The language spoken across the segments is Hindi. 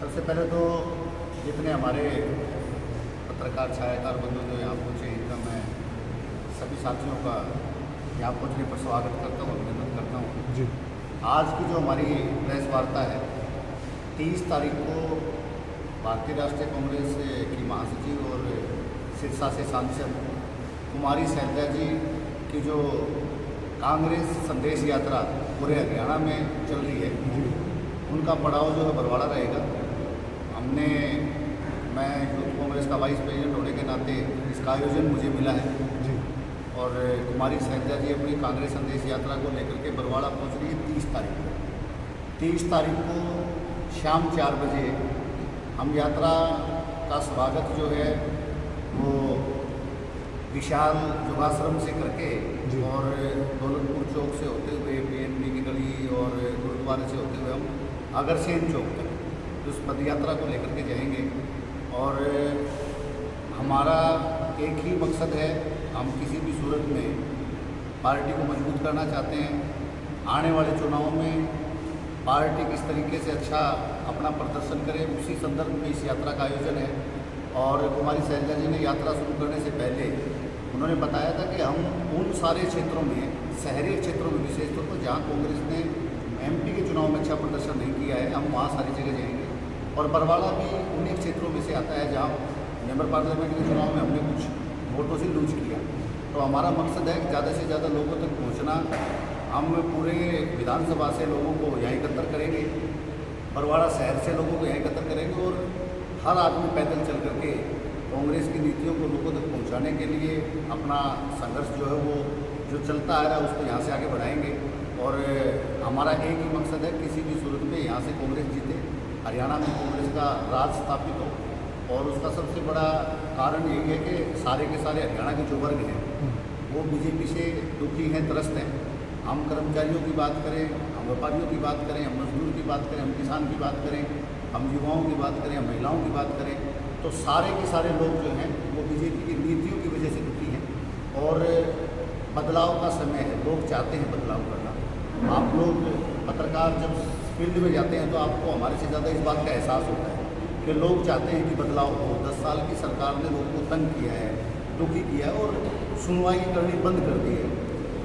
सबसे पहले तो जितने हमारे पत्रकार छायाकार बंधु जो यहाँ पहुँचे इनका मैं सभी साथियों का यहाँ पहुँचने पर स्वागत करता हूँ, अभिनंदन करता हूँ जी। आज की जो हमारी प्रेस वार्ता है 30 तारीख को भारतीय राष्ट्रीय कांग्रेस की महासचिव और सिरसा से सांसद कुमारी शैलजा जी की जो कांग्रेस संदेश यात्रा पूरे हरियाणा में चल रही है उनका पड़ाव जो है बरवाड़ा रहेगा। मैं यूथ कांग्रेस का वाइस प्रेसिडेंट होने के नाते इसका आयोजन मुझे मिला है जी। और कुमारी शैलजा जी अपनी कांग्रेस संदेश यात्रा को लेकर के बरवाड़ा पहुंच रही है 30 तारीख को। 30 तारीख को शाम 4 बजे हम यात्रा का स्वागत जो है वो विशाल योगाश्रम से करके और दौलतपुर चौक से होते हुए PNB की गली और गुरुद्वारे से होते हुए हम अगरसेन चौक तक उस पद यात्रा को लेकर के जाएंगे। और हमारा एक ही मकसद है, हम किसी भी सूरत में पार्टी को मजबूत करना चाहते हैं। आने वाले चुनावों में पार्टी किस तरीके से अच्छा अपना प्रदर्शन करे, उसी संदर्भ में इस यात्रा का आयोजन है। और कुमारी शैलजा जी ने यात्रा शुरू करने से पहले उन्होंने बताया था कि हम उन सारे क्षेत्रों में, शहरी क्षेत्रों में विशेष तौर पर जहाँ कांग्रेस ने MP के चुनाव में अच्छा प्रदर्शन नहीं किया है, हम वहाँ सारी जगह जाएंगे। और बरवाड़ा भी उन्हीं क्षेत्रों में से आता है जहाँ मेंबर पार्लियामेंट के चुनाव में हमने कुछ वोटों से लूज किया। तो हमारा मकसद है कि ज़्यादा से ज़्यादा लोगों तक पहुँचना। हम पूरे विधानसभा से लोगों को यहाँ एकत्र करेंगे, बरवाड़ा शहर से लोगों को यहाँ एकत्र करेंगे और हर आदमी पैदल चल करके कांग्रेस की नीतियों को लोगों तक पहुँचाने के लिए अपना संघर्ष जो है वो जो चलता आ रहा है उसको यहाँ से आगे बढ़ाएंगे। और हमारा एक ही मकसद है, किसी भी सूरत में यहाँ से कांग्रेस जीते, हरियाणा में कांग्रेस का राज स्थापित हो। और उसका सबसे बड़ा कारण यही है कि सारे के सारे हरियाणा के जो वर्ग हैं वो BJP से दुखी हैं, त्रस्त हैं। हम कर्मचारियों की बात करें, हम व्यापारियों की बात करें, हम मजदूर की बात करें, हम किसान की बात करें, हम युवाओं की बात करें, हम महिलाओं की बात करें, तो सारे के सारे लोग जो हैं वो BJP की नीतियों की वजह से दुखी हैं। और बदलाव का समय है, लोग चाहते हैं बदलाव करना। आप लोग पत्रकार जब फील्ड में जाते हैं तो आपको हमारे से ज़्यादा इस बात का एहसास होता है कि लोग चाहते हैं कि बदलाव हो। 10 साल की सरकार ने लोगों को तंग किया है, दुखी किया है और सुनवाई करनी बंद कर दी है।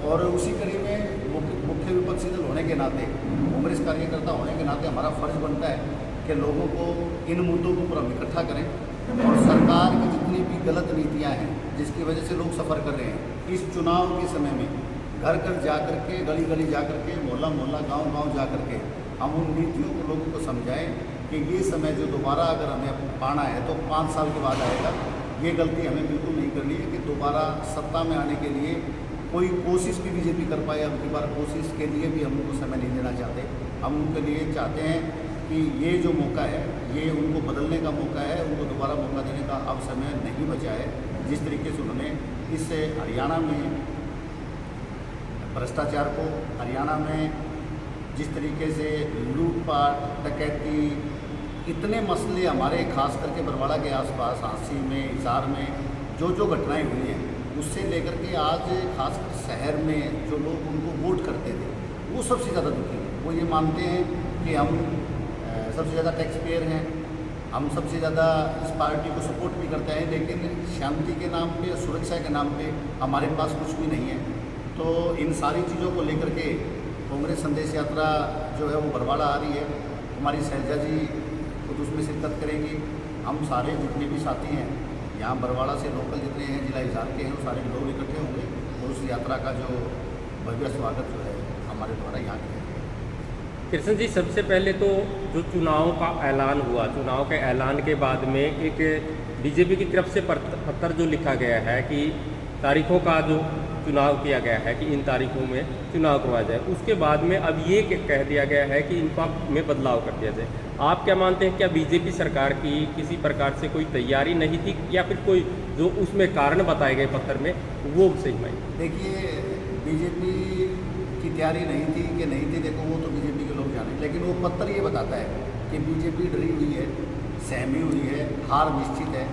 और उसी कड़ी में मुख्य विपक्षी दल होने के नाते, कांग्रेस कार्यकर्ता होने के नाते हमारा फ़र्ज बनता है कि लोगों को इन मुद्दों के ऊपर हम इकट्ठा करें। और सरकार की जितनी भी गलत नीतियाँ हैं जिसकी वजह से लोग सफ़र कर रहे हैं, इस चुनाव के समय में घर घर जा कर के, गली गली जा कर के, मोहल्ला मोहल्ला, गांव गांव जा कर के हम उन नीतियों को लोगों को समझाएं कि ये समय जो दोबारा अगर हमें पाना है तो 5 साल के बाद आएगा। ये गलती हमें बिल्कुल नहीं करनी है कि दोबारा सत्ता में आने के लिए कोई कोशिश भी BJP कर पाए। अब की बार कोशिश के लिए भी हम उनको समय नहीं देना चाहते। हम उनके लिए चाहते हैं कि ये जो मौका है ये उनको बदलने का मौका है, उनको दोबारा मौका देने का अब समय नहीं बचा है। जिस तरीके से उन्होंने इस हरियाणा में भ्रष्टाचार को, हरियाणा में जिस तरीके से लूटपाट, डकैती, इतने मसले हमारे खास करके बरवाड़ा के आसपास, हांसी में, हिसार में जो घटनाएं हुई हैं, उससे लेकर के आज खासकर शहर में जो लोग उनको वोट करते थे वो सबसे ज़्यादा दुखी हैं। वो ये मानते हैं कि हम सबसे ज़्यादा टैक्स पेयर हैं, हम सबसे ज़्यादा इस पार्टी को सपोर्ट भी करते हैं, लेकिन शांति के नाम पे, सुरक्षा के नाम पे हमारे पास कुछ भी नहीं है। तो इन सारी चीज़ों को लेकर के कांग्रेस संदेश यात्रा जो है वो बरवाड़ा आ रही है। हमारी शैलजा जी खुद उसमें शिरकत करेंगी। हम सारे जितने भी साथी हैं यहाँ बरवाड़ा से लोकल जितने हैं, जिला हिसार के हैं, वो सारे लोग इकट्ठे होंगे और उस यात्रा का जो भव्य स्वागत जो है हमारे द्वारा यहाँ किया जाएगा। कृष्ण जी, सबसे पहले तो जो चुनाव का ऐलान हुआ, चुनाव के ऐलान के बाद में एक BJP की तरफ से पत्र जो लिखा गया है कि तारीखों का जो चुनाव किया गया है कि इन तारीखों में चुनाव करवाया जाए, उसके बाद में अब ये कह दिया गया है कि इनका में बदलाव कर दिया जाए। आप क्या मानते हैं, क्या BJP सरकार की किसी प्रकार से कोई तैयारी नहीं थी या फिर कोई जो उसमें कारण बताए गए पत्र में वो सही मानी? देखिए, BJP की तैयारी नहीं थी कि नहीं थी, देखो वो तो BJP के लोग जाने, लेकिन वो पत्र ये बताता है कि BJP डरी हुई है, सहमी हुई है, हार निश्चित है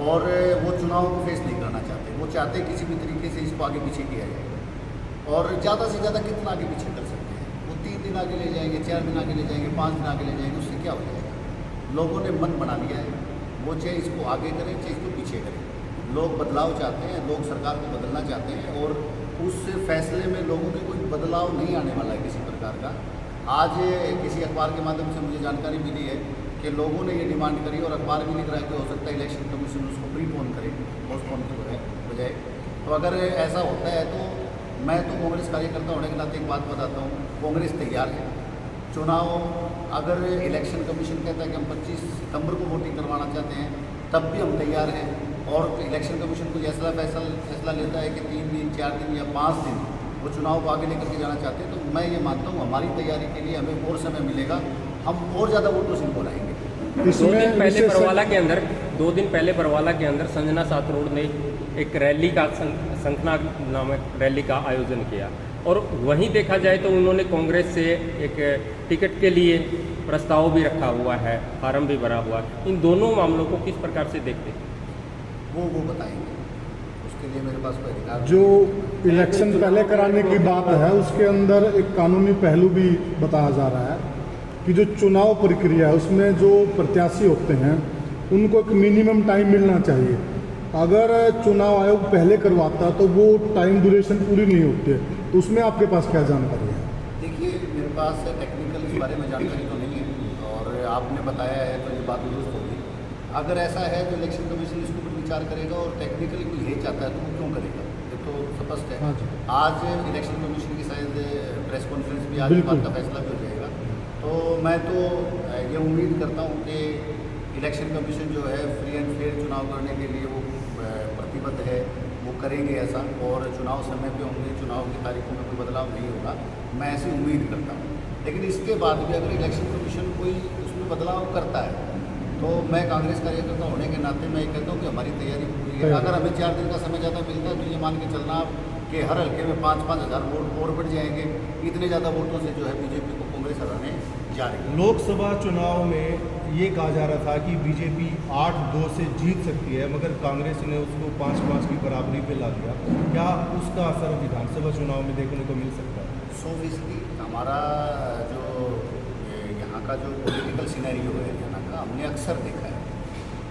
और वो चुनाव को फेस नहीं करना चाहते। वो चाहते किसी भी तरीके से इसको आगे पीछे किया जाए और ज़्यादा से ज़्यादा कितना आगे पीछे कर सकते हैं। वो 3 दिन आगे ले जाएंगे, 4 दिन आगे ले जाएंगे, 5 दिन आगे ले जाएंगे, उससे क्या हो जाएगा? लोगों ने मन बना लिया है, वो चाहे इसको आगे करें चाहे इसको पीछे करें। लोग बदलाव चाहते हैं, लोग सरकार को बदलना चाहते हैं और उस फैसले में लोगों के कोई बदलाव नहीं आने वाला है किसी प्रकार का। आज किसी अखबार के माध्यम से मुझे जानकारी मिली है कि लोगों ने ये डिमांड करी और अखबार भी लिख रहा है कि हो सकता है इलेक्शन कमीशन उसको प्रीपोन करे, पोस्टपोन की बजाय। तो अगर ऐसा होता है तो मैं तो कांग्रेस कार्यकर्ता होने के नाते एक बात बताता हूँ, कांग्रेस तैयार है। चुनाव अगर इलेक्शन कमीशन कहता है कि हम 25 सितंबर को वोटिंग करवाना चाहते हैं, तब भी हम तैयार हैं। और इलेक्शन कमीशन को जैसा फैसला लेता है कि 3 दिन 4 दिन या 5 दिन वो चुनाव को आगे लेकर के जाना चाहते हैं, तो मैं ये मानता हूँ हमारी तैयारी के लिए हमें और समय मिलेगा, हम और ज़्यादा वोटों से इनको लाएंगे। 2 दिन पहले बरवाला के अंदर संजना सातरोड़ ने एक रैली का शंखनाद नामक रैली का आयोजन किया और वहीं देखा जाए तो उन्होंने कांग्रेस से एक टिकट के लिए प्रस्ताव भी रखा हुआ है, फार्म भी भरा हुआ है। इन दोनों मामलों को किस प्रकार से देखते हैं? वो बताएंगे, उसके लिए मेरे पास कोई अधिकार। जो इलेक्शन पहले कराने की बात है उसके अंदर एक कानूनी पहलू भी बताया जा रहा है कि जो चुनाव प्रक्रिया है उसमें जो प्रत्याशी होते हैं उनको एक मिनिमम टाइम मिलना चाहिए। अगर चुनाव आयोग पहले करवाता तो वो टाइम ड्यूरेशन पूरी नहीं होती है, तो उसमें आपके पास क्या जानकारी है? देखिए, मेरे पास टेक्निकल इस बारे में जानकारी तो नहीं है और आपने बताया है तो ये बात दुरुस्त होगी। अगर ऐसा है तो इलेक्शन कमीशन इसके ऊपर विचार करेगा और टेक्निकली कोई ये चाहता है तो वो क्यों करेगा, ये तो स्पष्ट है। हाँ जी। आज इलेक्शन कमीशन की शायद प्रेस कॉन्फ्रेंस भी आज बात का फैसला भी हो जाएगा। तो मैं तो ये उम्मीद करता हूँ कि इलेक्शन कमीशन जो है फ्री एंड फेयर चुनाव करने के लिए वो प्रतिबद्ध है, वो करेंगे ऐसा और चुनाव समय पे होंगे, चुनाव की तारीखों में कोई बदलाव नहीं होगा, मैं ऐसी उम्मीद करता हूँ। लेकिन इसके बाद भी अगर इलेक्शन कमीशन कोई उसमें बदलाव करता है तो मैं कांग्रेस कार्यकर्ता होने के नाते मैं ये कहता हूँ कि हमारी तैयारी पूरी है। अगर हमें 4 दिन का समय ज़्यादा मिलता है तो ये मान के चलना कि हर हल्के में 5-5 हज़ार वोट और बढ़ जाएंगे। इतने ज़्यादा वोटों से जो है बीजेपी को कांग्रेस हराने जा रही है। लोकसभा चुनाव में ये कहा जा रहा था कि बीजेपी 8-2 से जीत सकती है, मगर कांग्रेस ने उसको 5-5 की बराबरी पे ला दिया। क्या उसका असर विधानसभा चुनाव में देखने को मिल सकता है? 100% हमारा जो यहाँ का जो पॉलिटिकल सिनेरियो है हरियाणा का, हमने अक्सर देखा है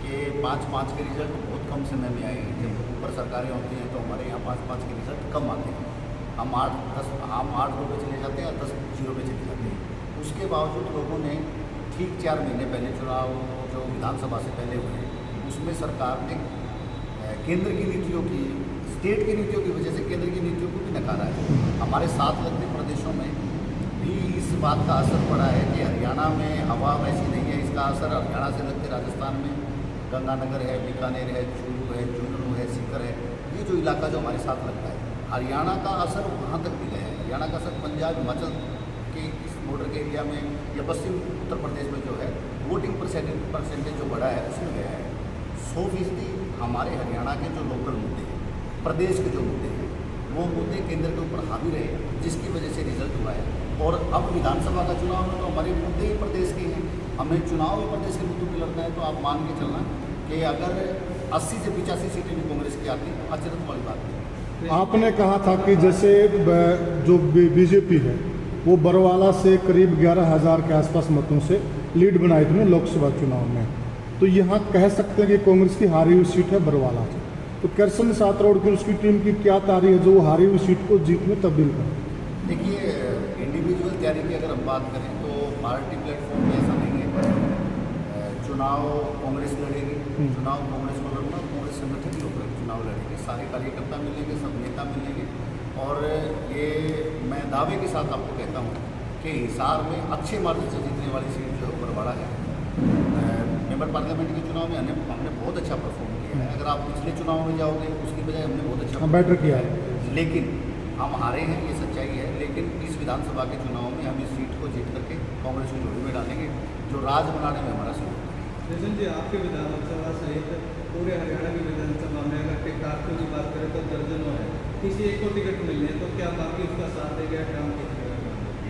कि 5-5 के रिजल्ट बहुत कम समय में आए हैं। जब ऊपर सरकारें होती हैं तो हमारे यहाँ 5-5 के रिजल्ट कम आते हैं। हम 8-2 पे चले जाते हैं, 10-0 पे चले जाते हैं। उसके बावजूद लोगों ने ठीक 4 महीने पहले चुनाव जो विधानसभा से पहले हुए उसमें सरकार ने केंद्र की नीतियों की, स्टेट की नीतियों की वजह से केंद्र की नीतियों को भी नकारा है। हमारे साथ लगते प्रदेशों में भी इस बात का असर पड़ा है कि हरियाणा में हवा वैसी नहीं है। इसका असर हरियाणा से लगते राजस्थान में गंगानगर है, बीकानेर है, चूरू है, झुंझुनू है, सीकर है, ये जो इलाका जो हमारे साथ लगता है, हरियाणा का असर वहाँ तक भी गया है। हरियाणा का असर पंजाब, हिमाचल के इस बॉर्डर के एरिया में या पश्चिम उत्तर प्रदेश में जो है वोटिंग परसेंटेज जो बढ़ा है उसमें गया है। 100% हमारे हरियाणा के जो लोकल मुद्दे हैं, प्रदेश के जो मुद्दे हैं, वो मुद्दे केंद्र के ऊपर हावी रहे, जिसकी वजह से रिजल्ट हुआ है। और अब विधानसभा का चुनाव में तो हमारे मुद्दे ही प्रदेश के हैं, हमें चुनाव भी प्रदेश के मुद्दों पर लड़ना है। तो आप मान के चलना कि अगर 80 से 85 सीटें भी कांग्रेस की आती है, अचरज वाली बात नहीं। आपने कहा था कि जैसे जो बीजेपी है वो बरवाला से करीब 11,000 के आसपास मतों से लीड बनाई थी लोकसभा चुनाव में, तो यहाँ कह सकते हैं कि कांग्रेस की हारी हुई सीट है बरवाला से। तो करसन सातरोड़ की उसकी टीम की क्या तैयारी है जो वो हारी हुई सीट को जीत में तब्दील करे? देखिए, इंडिविजुअल तैयारी की अगर हम बात करें तो पार्टी प्लेटफॉर्म में ऐसा नहीं है। चुनाव कांग्रेस लड़ेगी, चुनाव कांग्रेस को लड़ना, कांग्रेस संगठन के ऊपर चुनाव लड़ेंगे, सारे कार्यकर्ता मिलेंगे, सब नेता मिलेंगे। और ये मैं दावे के साथ आपको कहता हूँ कि हिसार में अच्छे मार्जिन से जीतने वाली सीट जो है बरवाड़ा है। मेंबर पार्लियामेंट के चुनाव में हमने बहुत अच्छा परफॉर्म किया है। अगर आप पिछले चुनाव में जाओगे उसकी बजाय हमने बहुत अच्छा बेटर किया है, लेकिन हम हारे हैं, ये सच्चाई है। लेकिन इस विधानसभा के चुनाव में हम इस सीट को जीत करके कांग्रेस को झोली में डालेंगे, जो राज बनाने में हमारा सहयोग करेगा। जैसे जी आपके विधानसभा सहित पूरे हरियाणा की विधानसभा में अगर टिकटार्थियों की बात करें तो दर्जनों है, किसी एक को टिकट मिले तो क्या बाकी उसका साथ देगा? काम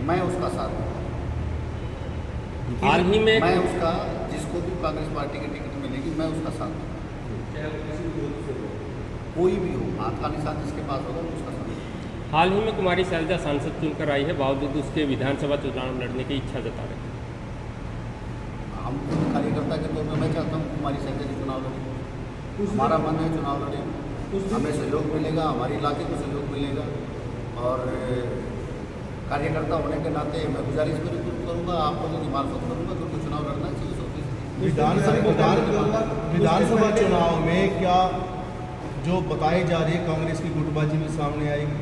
मैं उसका साथ दूंगा। हाल ही में मैं उसका, जिसको भी कांग्रेस पार्टी की टिकट मिलेगी मैं उसका साथ दूंगा, चाहे किसी भी से हो, कोई भी हो, हाथ का निशान जिसके पास होगा मैं उसका साथ दूंगा। हाल ही में कुमारी शैलजा सांसद चुनकर आई है, बावजूद उसके विधानसभा चुनाव लड़ने की इच्छा जता रहे हैं। हम कार्यकर्ता हमारा मन है चुनाव लड़े, हमें सहयोग मिलेगा, हमारे इलाके को सहयोग मिलेगा। और कार्यकर्ता होने के नाते मैं गुजारिश भी करूँगा, आप लोगों की मार्फत करूँगा, क्योंकि चुनाव लड़ना चाहिए। विधानसभा चुनाव में क्या जो बताई जा रही है कांग्रेस की गुटबाजी में सामने आएगी?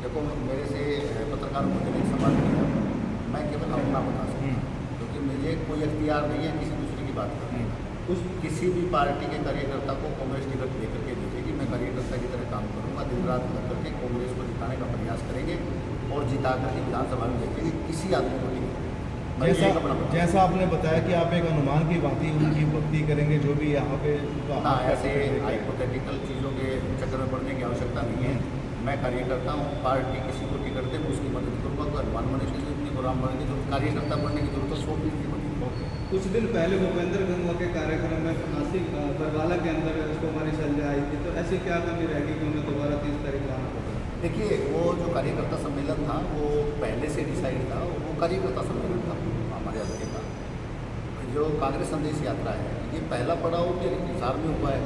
देखो, मेरे से पत्रकार मुझे नहीं सवाल किया, मैं केवल अपना बता सकता हूँ, क्योंकि मुझे कोई अख्तियार नहीं है किसी दूसरे की बात करने का। किसी भी पार्टी के कार्यकर्ता को कांग्रेस टिकट देकर के भेजेगी, मैं कार्यकर्ता की तरह काम करूँगा, दिन रात लग करके कांग्रेस को जिताने का प्रयास करेंगे और जिता करके विधानसभा में भेजेंगे किसी आदमी को नहीं। जैसा आपने बताया कि आप एक अनुमान की भांति उनकी भक्ति करेंगे, जो भी यहाँ पे ना ऐसे हाइपोथेटिकल चीज़ों के चक्कर में पड़ने की आवश्यकता नहीं है। मैं कार्यकर्ता हूँ, पार्टी किसी को टिकट दे मैं उसकी मदद करूँगा, तो अनुमान बनने की जरूरत नहीं, प्रोग्राम बनने की जरूरत, कार्यकर्ता बनने की जरूरत है 100% की बनी। कुछ दिन पहले भूपेंद्र गंगवा के कार्यक्रम में फांसी बरवाला के अंदर उसको हमारी सजा आई थी, तो ऐसी क्या कमी रहेगी कि उन्हें दोबारा 30 तारीख लाना पड़ा? देखिए, वो जो कार्यकर्ता सम्मेलन था वो पहले से डिसाइड था, वो कार्यकर्ता सम्मेलन था हमारे हल्के का। जो कांग्रेस संदेश यात्रा है, ये पहला पड़ाव मेरे हिसाब में हुआ है।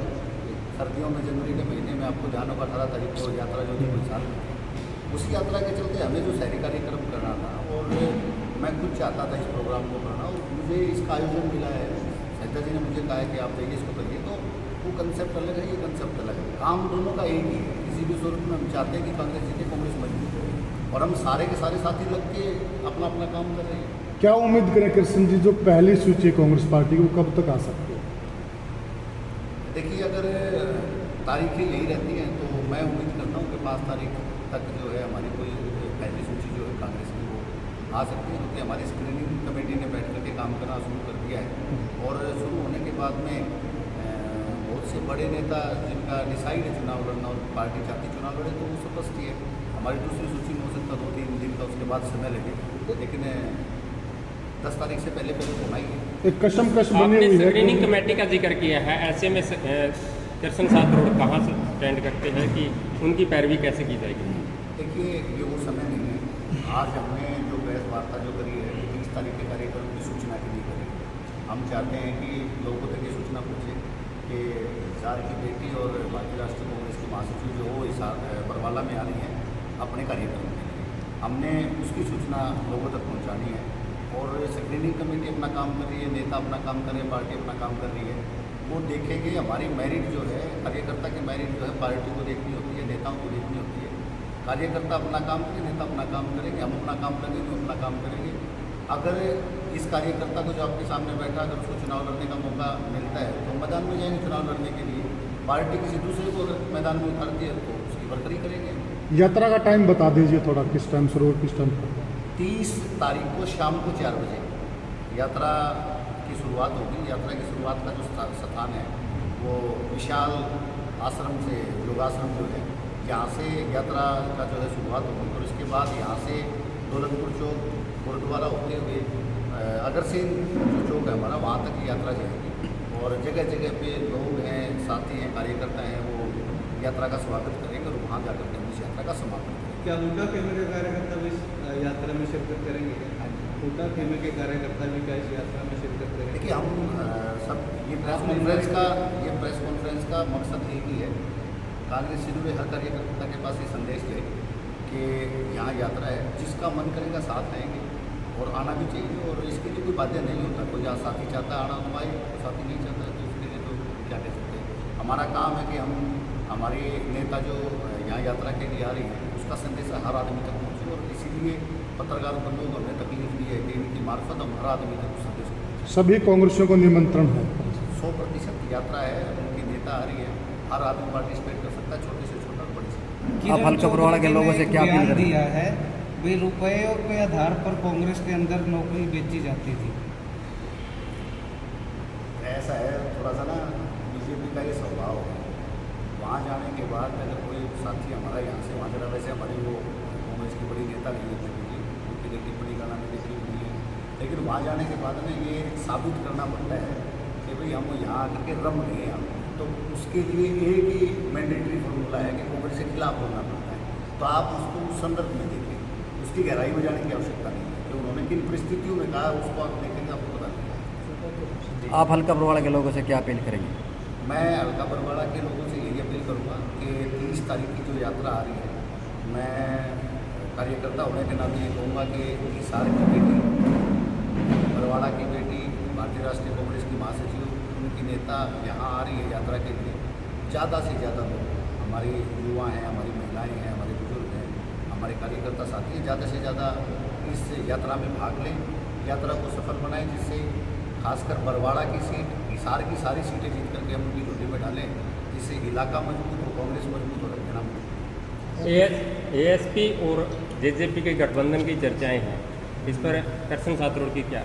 सर्दियों में जनवरी के महीने में आपको ध्यान होगा 18 तारीख को यात्रा जो थी हिसार में थी, उसी यात्रा के चलते हमें जो शहरी कार्यक्रम करना था और मैं खुद चाहता था इस प्रोग्राम को करना, और मुझे इसका आयोजन मिला है। संजय जी ने मुझे कहा है कि आप जाइए इसको करिए, तो वो कंसेप्ट अलग है, ये कंसेप्ट अलग है। काम दोनों का एक ही है। किसी भी स्वरूप में हम चाहते हैं कि कांग्रेस जीते, कांग्रेस मजबूत हो, और हम सारे के सारे साथी लग के अपना अपना काम कर रहे हैं। क्या उम्मीद करें कृष्ण जी, जो पहली सूची कांग्रेस पार्टी की, वो कब तक आ सकती है? देखिए, अगर तारीखें यही रहती हैं तो मैं उम्मीद करता हूँ कि 5 तारीख तक जो है हमारी कोई पहली सूची जो है कांग्रेस की वो आ सकती है, क्योंकि हमारी स्क्रीनिंग कमेटी ने बैठ करके काम करना शुरू कर दिया है। और शुरू होने के बाद में बहुत से बड़े नेता जिनका डिसाइड है चुनाव लड़ना और पार्टी चाहती चुनाव लड़े, तो वो स्पष्ट ही है। हमारी दूसरी सूची में हो सकता 2-3 दिन का, उसके बाद समय लगे, लेकिन 10 तारीख से पहले होना ही है। एक कशमकश बनी आपने हुई है। स्क्रीनिंग कमेटी का जिक्र किया है, ऐसे में कृष्ण साथ रोड कहाँ से स्टैंड करते हैं कि उनकी पैरवी कैसे की जाएगी? देखिए, ये वो समय नहीं है। आज हमने जो प्रेस वार्ता जो करी है 30 तारीख के कार्यक्रम की सूचना के लिए करी। हम चाहते हैं कि लोगों तक ये सूचना पहुँचे कि जार की बेटी और भारतीय राष्ट्रीय कांग्रेस की महासचिव जो वो इस बरवाला में आ रही है अपने कार्यक्रम के लिए। हमने उसकी सूचना लोगों तक पहुँचानी है, और स्क्रीनिंग कमेटी अपना काम कर रही है, नेता अपना काम कर रहे हैं, पार्टी अपना काम कर रही है। वो देखेंगे हमारी मेरिट जो है, कार्यकर्ता की मेरिट जो है पार्टी को देखनी होती है, नेताओं को देखनी होती है। कार्यकर्ता अपना काम करें, नेता अपना काम करेंगे, हम अपना काम करेंगे, वो अपना काम करेंगे। अगर इस कार्यकर्ता को जो आपके सामने बैठा, अगर उसको चुनाव लड़ने का मौका मिलता है तो मैदान में जाएंगे चुनाव लड़ने के लिए। पार्टी किसी दूसरे को अगर मैदान में उतारती है तो उसकी बरकरी करेंगे। यात्रा का टाइम बता दीजिए थोड़ा, किस टाइम शुरू किस टाइम? 30 तारीख को शाम को 4 बजे यात्रा की शुरुआत होगी। यात्रा की शुरुआत का जो स्थान है वो विशाल आश्रम से, योगाश्रम जो है, यहाँ से यात्रा का जो है शुरुआत होगी, और इसके बाद यहाँ से दौलतपुर चौक गुरुद्वारा होते हुए अगरसेन जो चौक है हमारा, वहाँ तक की यात्रा जाएगी। और जगह जगह पे लोग हैं, साथी हैं, कार्यकर्ता हैं, वो यात्रा का स्वागत करेंगे और वहाँ जाकर के हम इस यात्रा का समापन करेंगे। क्या उल्टा खेमे के कार्यकर्ता भी इस यात्रा में शिरकत करेंगे? उल्टा खेमे के कार्यकर्ता भी क्या इस यात्रा में शिरकत करेंगे? देखिए, हम सब ये प्रेस कॉन्फ्रेंस का मकसद एक ही है। कांग्रेस से जुड़े हर कार्यकर्ता के पास ये संदेश है कि यहाँ यात्रा है, जिसका मन करेगा साथ आएंगे और आना भी चाहिए, और इसके लिए कोई बाध्य नहीं होता। कोई यहाँ साथी चाहता है आना तो आए, साथी नहीं चाहता है तो उसके लिए तो क्या कह सकते हैं। हमारा काम है कि हम हमारे नेता जो यहाँ यात्रा के लिए आ रही है उसका संदेश हर आदमी तक पहुँचे, और इसीलिए पत्रकार बंधुओं को हमने तकलीफ दी है कि इनकी मार्फत हम हर आदमी तक संदेश पहुँचे। सभी कांग्रेसियों को निमंत्रण है? 100% यात्रा है, उनकी नेता आ रही है, हर आदमी पार्टिसिपेट कर सकता है, छोटे से छोटा बड़े से। आप हल्का बरवाड़ा के लोगों से क्या अपील करें? दिया है वे रुपयों के आधार पर कांग्रेस के अंदर नौकरी बेची जाती थी। ऐसा है, थोड़ा सा ना बीजेपी का ये स्वभाव है। वहाँ जाने के बाद अगर कोई साथी हमारा यहाँ से वहाँ चला, वैसे हमारी वो कांग्रेस की बड़ी नेता नहीं है, उनकी टिप्पणी करना भी देखी हुई है, लेकिन वहाँ जाने के बाद में ये साबित करना पड़ता है कि भाई हम यहाँ आकर के रम गए हैं। तो उसके लिए एक ही मैंडेटरी फॉर्मूला है कि कांग्रेस के खिलाफ बोलना पड़ता है। तो आप उसको उस संदर्भ में देखें, उसकी गहराई में जाने की आवश्यकता नहीं है कि उन्होंने किन परिस्थितियों में कहा, उसको आप देखेंगे, आपको पता नहीं। आप हल्का बरवाड़ा के लोगों से क्या अपील करेंगे? मैं हल्का बरवाड़ा के लोगों से यही अपील करूँगा कि 30 तारीख की जो यात्रा आ रही है, मैं कार्यकर्ता होने के नाते ये कहूँगा कि हिसार की बेटी, बरवाड़ा की बेटी, भारतीय राष्ट्रीय कांग्रेस की महासचिव, उनकी नेता यहाँ आ रही है यात्रा के लिए। ज़्यादा से ज़्यादा लोग, हमारे युवा हैं, हमारी महिलाएं हैं, हमारे बुजुर्ग हैं, हमारे कार्यकर्ता साथी हैं, ज़्यादा से ज़्यादा इस यात्रा में भाग लें, यात्रा को सफल बनाएं, जिससे खासकर बरवाड़ा की सीट, हिसार की सारी सीटें जीत करके हम उनकी झोली में डालें, जिससे इलाका मजबूत हो, कांग्रेस मजबूत हो, रखना मजबूत। एएसपी और जेजेपी के गठबंधन की चर्चाएं हैं, इस पर करसन सातरोड़ की क्या?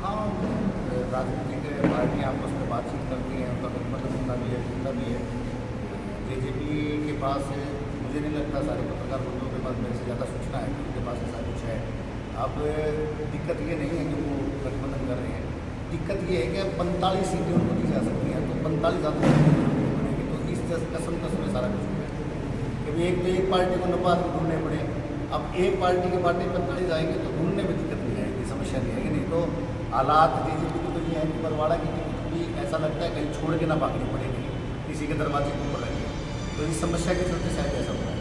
हाँ, राजनीतिक पार्टियाँ आपस में बातचीत करती हैं, उनका गठबंधन होता भी है, टूटता भी है। जेजेपी के पास मुझे नहीं लगता सारे पत्रकार बंधुओं के पास मेरे से ज़्यादा सूचना है कि उनके पास ऐसा कुछ है। अब दिक्कत ये नहीं है कि वो गठबंधन कर रहे हैं, दिक्कत ये है कि 45 सीटें उनको दी जा सकती हैं, तो 45 ज़्यादा पड़ेगी, तो इस कसम में सारा कुछ हो है। क्योंकि एक तो एक पार्टी को नपात ढूंढने पड़े, अब एक पार्टी के बाटे 45 आएंगे तो ढूंढने में दिक्कत नहीं आएगी, समस्या नहीं आएगी। नहीं तो हालात जेजेपी की तो ये है कि बरवाड़ा की टिकट भी ऐसा लगता है कहीं छोड़ के ना भागनी पड़ेगी, किसी के दरवाजे के ऊपर रहेंगे, तो इस समस्या के चलते शायद ऐसा होता है।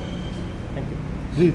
Thank you ji.